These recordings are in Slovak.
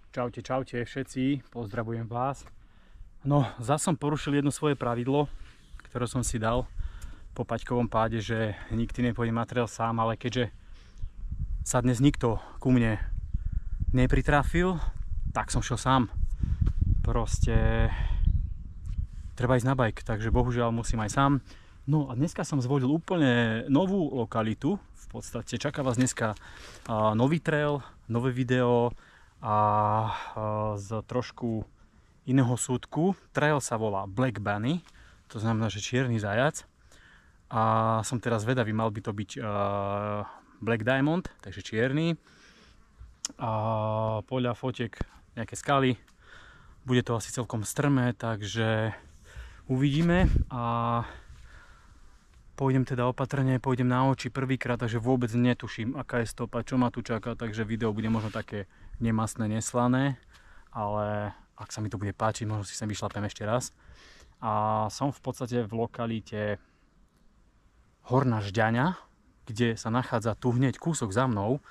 Čaute, čaute všetci, pozdravujem vás. No, zas som porušil jedno svoje pravidlo, ktoré som si dal po Paťkovom páde, že nikdy nepôjdem na trail sám, ale keďže sa dnes nikto ku mne nepritrafil, tak som šiel sám. Proste treba ísť na bike, takže bohužiaľ musím aj sám. No a dneska som zvolil úplne novú lokalitu. V podstate čaká vás dneska nový trail, nové video a z trošku iného súdku. Trail sa volá Black Bunny, to znamená, že čierny zajac. A som teraz zvedavý, mal by to byť Black Diamond, takže čierny. A podľa fotiek nejaké skaly. Bude to asi celkom strmé, takže uvidíme. A pôjdem teda opatrne, pôjdem na oči prvýkrát, takže vôbec netuším, aká je stopa, čo ma tu čaká, takže video bude možno také nemastné, neslané, ale ak sa mi to bude páčiť, možno si sem vyšlapem ešte raz. A som v podstate v lokalite Horná Žďaňa, kde sa nachádza tu hneď kúsok za mnou,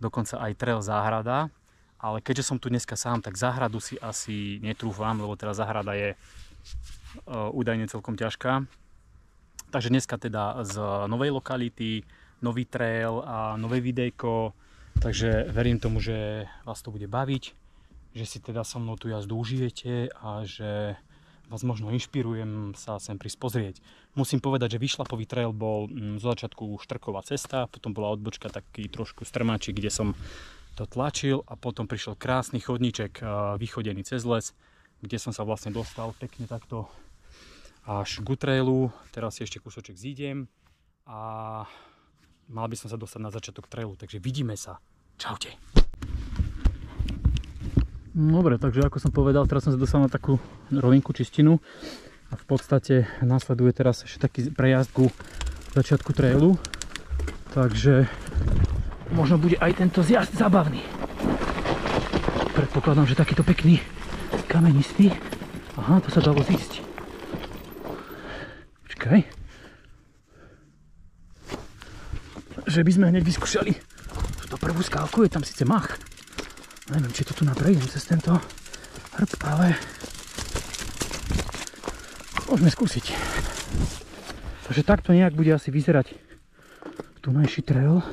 dokonca aj trail záhrada, ale keďže som tu dneska sám, tak záhradu si asi netrúfam, lebo teda záhrada je údajne celkom ťažká. Takže dneska teda z novej lokality, nový trail a nové videjko, takže verím tomu, že vás to bude baviť, že si teda so mnou tú jazdu užijete a že vás možno inšpirujem sa sem prísť pozrieť. Musím povedať, že vyšlapový trail bol zo začiatku štrková cesta, potom bola odbočka taký trošku strmáčik, kde som to tlačil a potom prišiel krásny chodníček vychodený cez les, kde som sa vlastne dostal pekne takto až k trailu. Teraz si ešte kúsoček zídem a mal by som sa dostať na začiatok trailu, takže vidíme sa. Čaute. Dobre, takže ako som povedal, teraz som sa dostal na takú rovinku, čistinu a v podstate nasleduje teraz ešte taký prejazd ku začiatku trailu, takže možno bude aj tento zjazd zabavný. Predpokladám, že takýto pekný kamenistý. Aha, to sa dalo zísť. Počkaj. Že by sme hneď vyskúšali túto prvú skálku, je tam síce mach. Neviem, či to tu naprejdem cez tento hrb, ale môžeme skúsiť. Takže takto nejak bude asi vyzerať tunajší trail.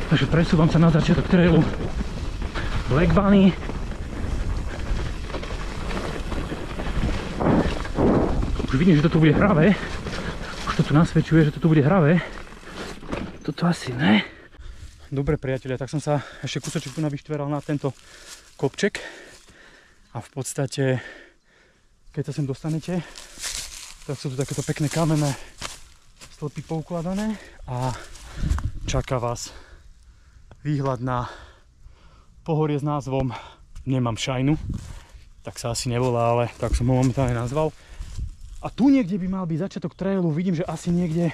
Takže presúvam sa na začiatok trailu Black Bunny. Už vidím, že to tu bude hravé. Už to tu nasvedčuje, že to tu bude hravé. Toto asi ne. Dobre priatelia, tak som sa ešte kúsoček tu navyštveral na tento kopček. A v podstate, keď sa sem dostanete, tak sú tu takéto pekné kamenné stĺpy poukladané a čaká vás výhľad na pohorie s názvom Nemám šajnu, tak sa asi nevolá, ale tak som ho momentálne nazval. A tu niekde by mal byť začiatok trailu, vidím, že asi niekde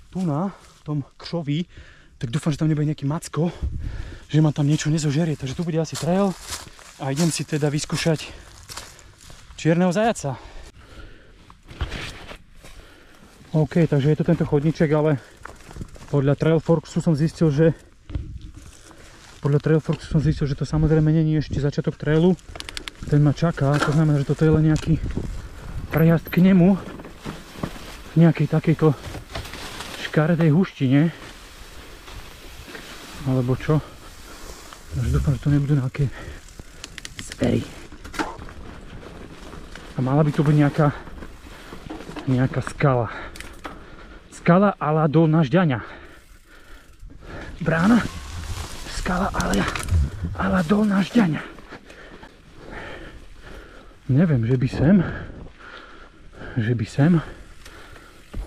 tu na tom kšovi, tak dúfam, že tam nebude nejaký macko, že ma tam niečo nezožerie, takže tu bude asi trail a idem si teda vyskúšať čierneho zajaca. OK, takže je to tento chodníček, ale podľa Trailforksu som zistil, že to samozrejme nie je ešte začiatok trailu. Ten ma čaká, to znamená, že toto je len nejaký prejazd k nemu v nejakej takejto škaredej huštine. Alebo čo? Takže dúfam, že to nebudú nejaké zvery. A mala by to byť nejaká skala. Skala a la Dolná Žďaňa. Brána? Skala a la Dolná Žďaňa. Neviem, že by sem.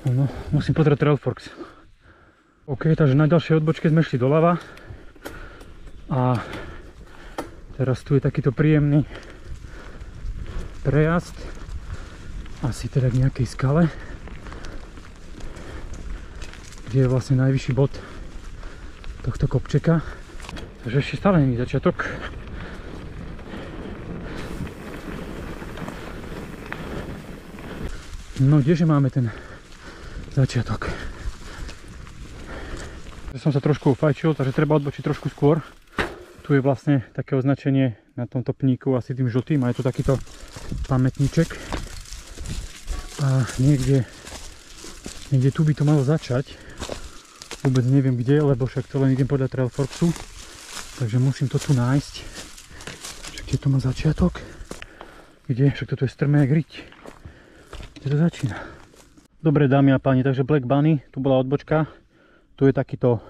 No, musím pozrieť Trailforks. OK, takže na ďalšej odbočke sme šli doľava. A teraz tu je takýto príjemný prejazd. Asi teda k nejakej skale, kde je vlastne najvyšší bod tohto kopčeka. Takže ešte stále nie je začiatok. No kdeže máme ten začiatok? Som sa trošku ufajčil, takže treba odbočiť trošku skôr. Tu je vlastne také označenie na tomto pníku asi tým žltým a je tu takýto pamätníček. A niekde tu by to malo začať. Vôbec neviem kde, lebo však to len idem podľa Trailforksu. Takže musím to tu nájsť. Kde to má začiatok? Kde? Však toto je strmé jak riť. Kde to začína? Dobre dámy a páni, takže Black Bunny, tu bola odbočka. Tu je takýto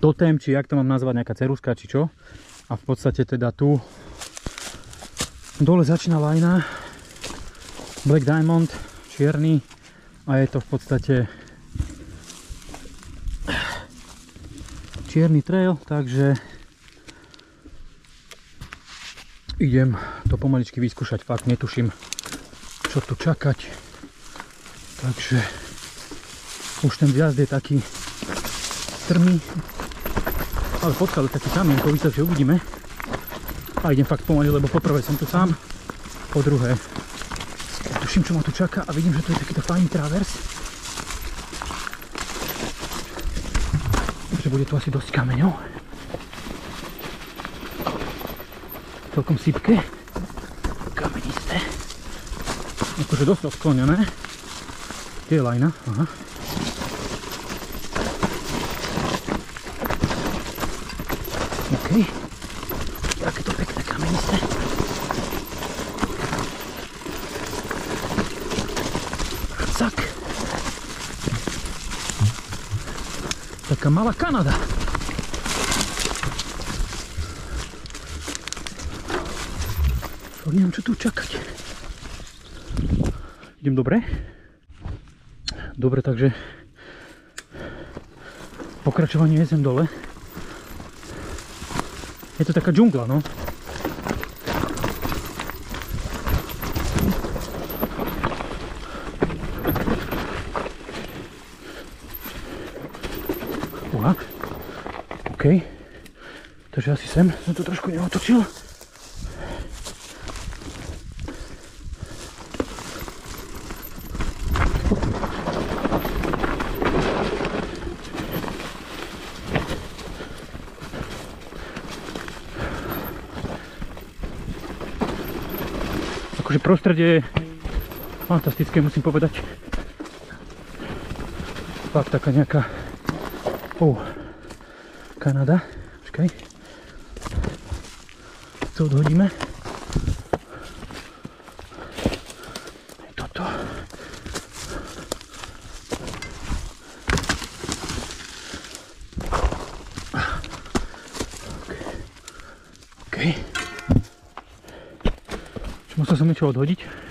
totem, či jak to mám nazvať, nejaká ceruska, či čo. A v podstate teda tu dole začína lajna Black Diamond, čierny, a je to v podstate čierny trail, takže idem to pomaličky vyskúšať, fakt netuším, čo tu čakať, takže už ten vjazd je taký strmý, ale pokiaľ je taký kamienkový, takže uvidíme. A idem fakt pomaly, lebo poprvé som tu sám, po druhé tuším, čo ma tu čaká, a vidím, že to je takýto fajný travers. Takže bude tu asi dosť kameňov. Celkom sypké, kamenisté. Akože dosť odklonené. Kde je lajna? Aha. OK. Aké to pekné kamenisté. Cak. Taká malá Kanada. Neviem, čo tu čakať. Idem dobre? Dobre, takže pokračovanie je sem dole. Je to taká džungla, no. Uha. OK. Takže asi sem som to trošku neotočil. Akože prostredie je fantastické, musím povedať. Fakt taká nejaká Kanada. Počkaj. Co odhodíme? Toto. OK. Musel som niečo odhodiť.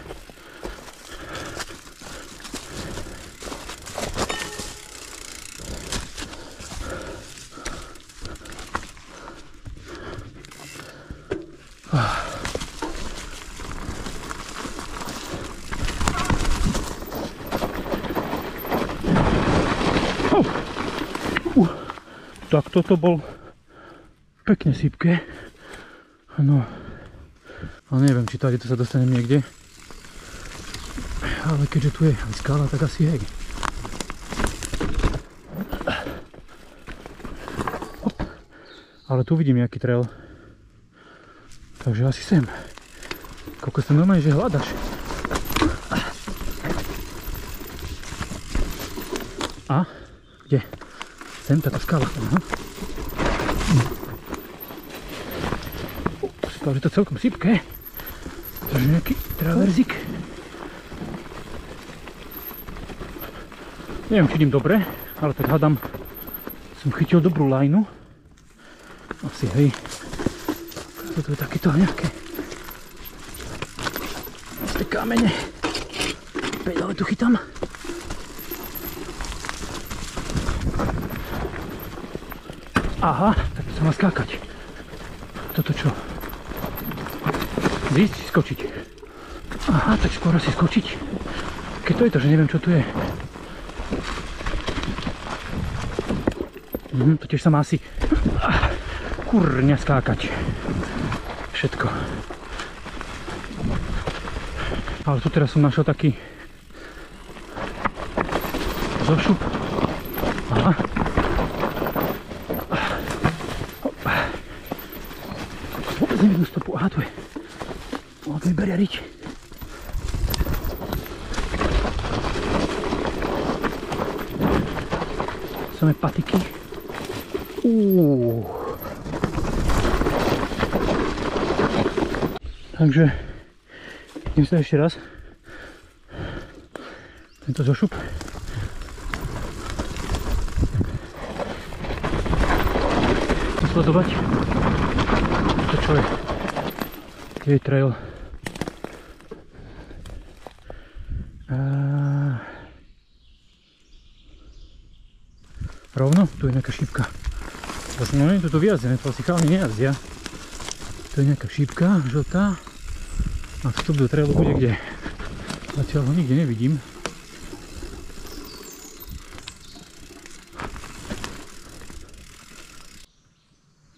Tak toto bol pekne sypké. No. Ale neviem, či tady to sa dostanem niekde. Ale keďže tu je skala, tak asi hej. Hop. Ale tu vidím nejaký trail. Takže asi sem. Koľko sa normálne, že hľadaš. A? Kde? Sem táto skala. Aha. Že to celkom sypké. Takže nejaký traverzik. Neviem, či idem dobre, ale tak hádam, som chytil dobrú lajnu. Asi hej. Toto je takéto nejaké isté kamene. Pedale tu chytám. Aha, tak to sa má skákať. Toto čo? Zísť, skočiť. Aha, tak skôr asi skočiť. Keď to je to, že neviem, čo tu je. To tiež sa má asi kurňa skákať. Všetko. Ale tu teraz som našiel taký zošup. Aha. Nevidím stopu. Aha, tu je. O, tu je beriarič. Samé patiky. Takže idem sa ešte raz tento zošup. Sledovať, čo je. Je trail. Rovno, tu je nejaká šípka. No nie, toto vyjazdené, to asi chalani nejazdia. To je nejaká šípka, žltá. A vstup do trailu bude kde? Zatiaľ ho nikde nevidím.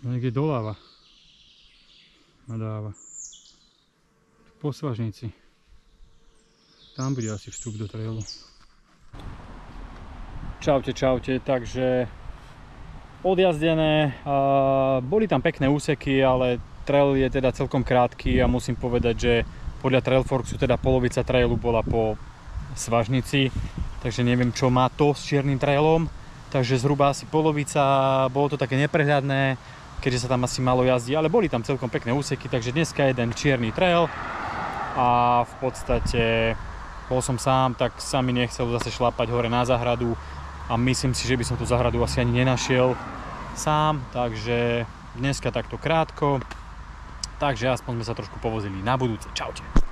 No niekde doľava. Nadáva. Po Svažnici. Tam bude asi vstup do trailu. Čaute, čaute, takže odjazdené, boli tam pekné úseky, ale trail je teda celkom krátky a musím povedať, že podľa Trailforksu teda polovica trailu bola po Svažnici, takže neviem, čo má to s čiernym trailom, takže zhruba asi polovica, bolo to také neprehľadné, keďže sa tam asi malo jazdiť, ale boli tam celkom pekné úseky, takže dneska jeden čierny trail a v podstate bol som sám, tak sa mi nechcel zase šlapať hore na záhradu. A myslím si, že by som tú záhradu asi ani nenašiel sám, takže dneska takto krátko. Takže aspoň sme sa trošku povozili na budúce. Čaute.